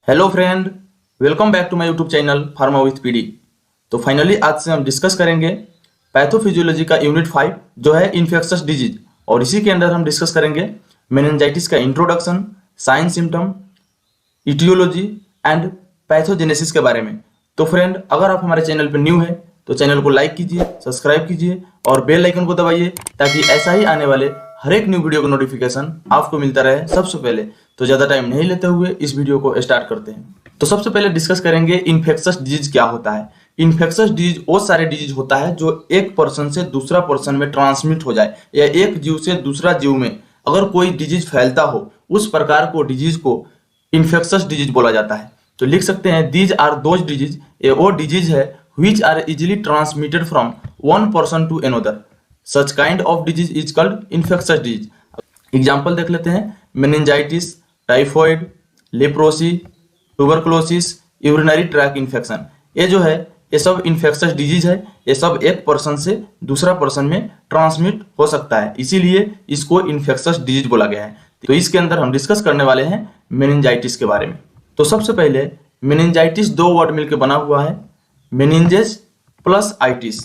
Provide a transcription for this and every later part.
Hello friend, welcome back to my YouTube channel pharma with PD. तो finally आज से हम डिस्कस करेंगे पैथोफिजियोलॉजी का यूनिट 5 जो है इन्फेक्शस डिजीज, और इसी के अंदर हम डिस्कस करेंगे मेनिंजाइटिस का introduction, sign symptom, aetiology and pathogenesis के बारे में। तो फ्रेंड, अगर आप हमारे चैनल पर न्यू है तो चैनल को लाइक कीजिए, सब्सक्राइब कीजिए और बेल आइकन को दबाइए ताकि ऐसा ही आने वाले हर एक न्यू वीडियो का नोटिफिकेशन आपको मिलता रहे सबसे पहले। तो ज्यादा टाइम नहीं लेते हुए इस वीडियो को स्टार्ट करते हैं। तो सबसे पहले डिस्कस करेंगे इन्फेक्शस डिजीज क्या होता है। इन्फेक्शस डिजीज वो सारे डिजीज होता है जो एक पर्सन से दूसरा पर्सन में ट्रांसमिट हो जाए या एक जीव से दूसरा जीव में अगर कोई डिजीज फैलता हो, उस प्रकार को डिजीज को इन्फेक्शस डिजीज बोला जाता है। तो लिख सकते हैं दीज आर दोज डिजीज, ये वो डिजीज है which are easily transmitted from one person to another. Such kind of disease is called infectious disease. Example देख लेते हैं, meningitis, typhoid, leprosy, tuberculosis, urinary track infection. ये जो है ये सब इन्फेक्शस डिजीज है। ये सब एक पर्सन से दूसरा पर्सन में ट्रांसमिट हो सकता है, इसीलिए इसको इन्फेक्शस डिजीज बोला गया है। तो इसके अंदर हम डिस्कस करने वाले हैं मेनिंजाइटिस के बारे में। तो सबसे पहले मेनिंजाइटिस दो वर्ड मिलकर बना हुआ है, मेनिंजेस प्लस आइटिस।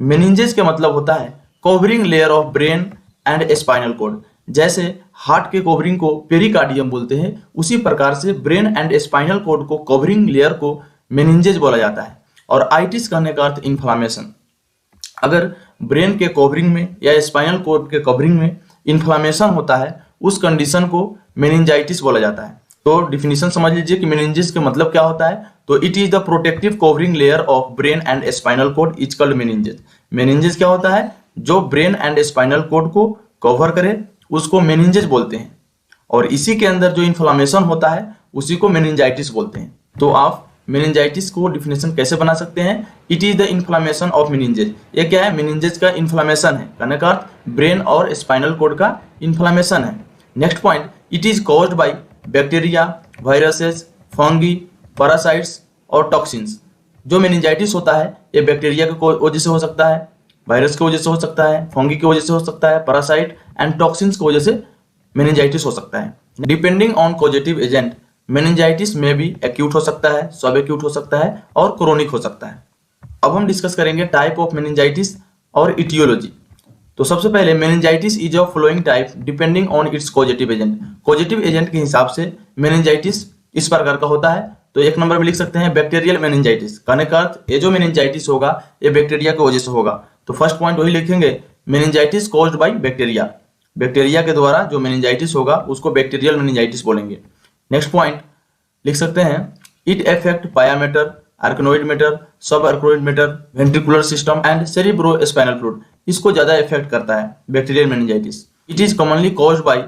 मेनिंजेस का मतलब होता है covering layer of brain and spinal cord. जैसे हार्ट के कवरिंग को पेरिकार्डियम बोलते हैं, उसी प्रकार से ब्रेन एंड स्पाइनल कॉर्ड को कवरिंग लेयर को मेनिंजेस बोला जाता है। और आइटिस कहने का अर्थ इन्फ्लामेशन। अगर ब्रेन के कवरिंग में या स्पाइनल कॉर्ड के कवरिंग में इन्फ्लामेशन होता है, उस कंडीशन को मेनिंजाइटिस बोला जाता है। तो डिफिनीशन समझ लीजिए कि मेनिंजेस का मतलब क्या होता है। तो it is the protective covering layer of brain and spinal cord is called meninges. Meninges क्या होता है, जो ब्रेन एंड स्पाइनल कॉर्ड को कवर करे उसको मेनिंजेस बोलते हैं, और इसी के अंदर जो इन्फ्लामेशन होता है उसी को मेनिंजाइटिस बोलते हैं। तो आप मेनिंजाइटिस को डिफिनेशन कैसे बना सकते हैं, it is the inflammation of meninges. ये क्या है, मेनिंजेस का इन्फ्लामेशन है, कहने का अर्थ ब्रेन और स्पाइनल कॉर्ड का इन्फ्लामेशन है। Next point, it is caused by bacteria, viruses, fungi, parasites और टॉक्सिन्स। जो मेनिंजाइटिस होता है ये बैक्टीरिया की वजह से हो सकता है, वायरस की वजह से हो सकता है, फंगी की वजह से हो सकता है, पैरासाइट एंड टॉक्सिन्स की वजह से मेनिंजाइटिस हो सकता है। Depending on causative agent meningitis में भी एक्यूट हो सकता है, सब एक्यूट हो सकता है और क्रोनिक हो सकता है। अब हम डिस्कस करेंगे टाइप ऑफ मेनिंजाइटिस और इटियोलॉजी। तो सबसे पहले meningitis is of following type depending on its causative agent. Causative agent के हिसाब से मेनिंजाइटिस इस प्रकार का होता है। तो एक नंबर में लिख सकते हैं बैक्टीरियल मेनिंजाइटिस, कहने का अर्थ ये जो मेनिंजाइटिस होगा ये बैक्टीरिया की वजह से होगा। तो फर्स्ट पॉइंट वही लिखेंगे, meningitis caused by bacteria. Bacteria के द्वारा जो मेनिंजाइटिस होगा उसको बैक्टीरियल मेनिंजाइटिस बोलेंगे। नेक्स्ट पॉइंट लिख सकते हैं, it affect pia mater, arachnoid mater, subarachnoid mater, ventricular system and cerebrospinal fluid. इसको ज्यादा इफेक्ट करता है bacterial meningitis. It is commonly caused by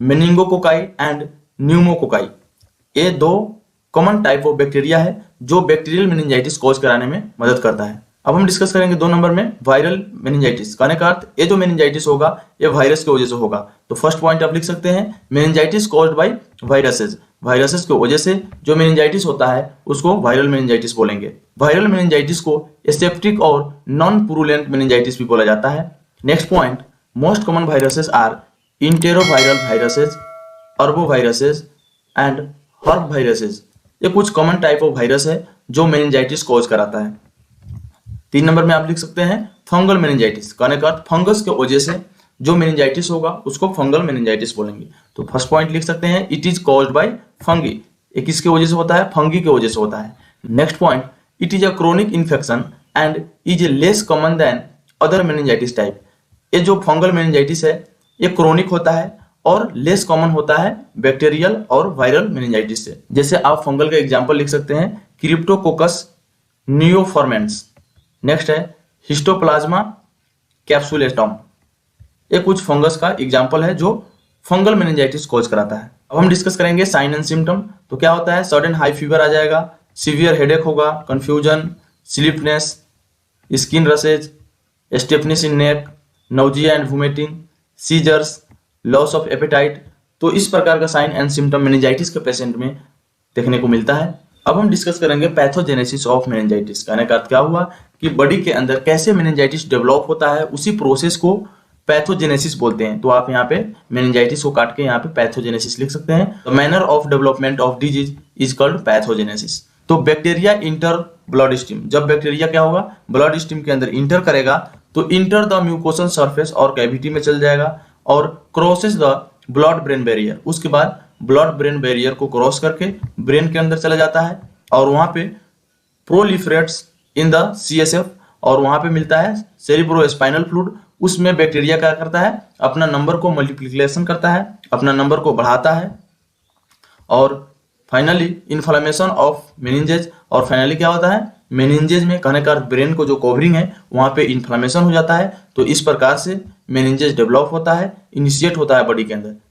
meningococci and pneumococci. ये दो कॉमन टाइप ऑफ बैक्टीरिया है जो बैक्टीरियल मेनिंजाइटिस कॉज कराने में मदद करता है। अब हम डिस्कस करेंगे दो नंबर में वायरल मेनिंजाइटिस, कहने का अर्थ ये जो मेनिंजाइटिस होगा ये वायरस की वजह से होगा। तो फर्स्ट पॉइंट आप लिख सकते हैं, meningitis caused by viruses. Viruses की वजह से जो मेनिंजाइटिस होता है उसको वायरल मेनिंजाइटिस बोलेंगे। वायरल मेनिंजाइटिस को एसेप्टिक और नॉन पुरुलेंट मेनिंजाइटिस भी बोला जाता है। Next point, most common viruses are enteroviral viruses, arboviruses and herpes viruses. ये कुछ कॉमन टाइप ऑफ वायरस है जो मेनिंजाइटिस कॉज कराता है। तीन नंबर में आप लिख सकते हैं फंगल मेनिंजाइटिस, कहने का अर्थ फंगस के वजह से जो मेनिंजाइटिस होगा उसको फंगल मेनिंजाइटिस बोलेंगे। तो फर्स्ट पॉइंट लिख सकते हैं, it is caused by fungi. ये किसकी वजह से होता है, फंगी की वजह से होता है। Next point, it is a chronic infection and is less common than other meningitis type. ये जो फंगल मेनिंजाइटिस है ये क्रोनिक होता है और लेस कॉमन होता है बैक्टीरियल और वायरल मेनिंजाइटिस से। जैसे आप फंगल का एग्जांपल लिख सकते हैं, क्रिप्टोकोकस नियोफॉर्मेंस। नेक्स्ट है हिस्टोप्लाज्मा कैप्सुलेटम। ये कुछ फंगस का एग्जांपल है जो फंगल मेनिंजाइटिस कॉज कराता है। अब हम डिस्कस करेंगे साइन एंड सिम्टम। तो क्या होता है, सडन हाई फीवर आ जाएगा, सीवियर हेडेक होगा, confusion, sleepiness, skin rashes, stiffness in neck, nausea and vomiting, seizures, loss of appetite. तो इस प्रकार का साइन एंड सिम्टम मेनिंजाइटिस के पेशेंट में देखने को मिलता है। अब हम डिस्कस करेंगे पैथोजेनेसिस ऑफ मेनिंजाइटिस। कहने का अर्थ क्या हुआ कि बॉडी के अंदर कैसे मेनिंजाइटिस डेवलप होता है, उसी प्रोसेस को पैथोजेनेसिस बोलते हैं। तो आप यहाँ पे मेनिंजाइटिस को काट के यहाँ पे पैथोजेनेसिस लिख सकते हैं। The manner of development of disease is called pathogenesis. तो बैक्टीरिया इंटर ब्लड स्ट्रीम, जब बैक्टीरिया क्या होगा, ब्लड स्ट्रीम के अंदर इंटर करेगा तो इंटर द म्यूकोसल सरफेस और कैविटी में चल जाएगा और crosses the blood brain barrier, उसके बाद ब्लड ब्रेन बैरियर को क्रॉस करके ब्रेन के अंदर चला जाता है और वहां पे प्रोलिफरेट्स इन द CSF और वहां पे मिलता है सेरिब्रोस्पाइनल फ्लूइड। उसमें बैक्टीरिया क्या करता है, अपना नंबर को मल्टीप्लिकेशन करता है, अपना नंबर को बढ़ाता है और फाइनली इन्फ्लेमेशन ऑफ मेनिंजेज। और फाइनली क्या होता है, मेनिंजेज में कहने का ब्रेन को जो कवरिंग है वहां पे इन्फ्लेमेशन हो जाता है। तो इस प्रकार से मेनिंजेज डेवलप होता है, इनिशिएट होता है बॉडी के अंदर।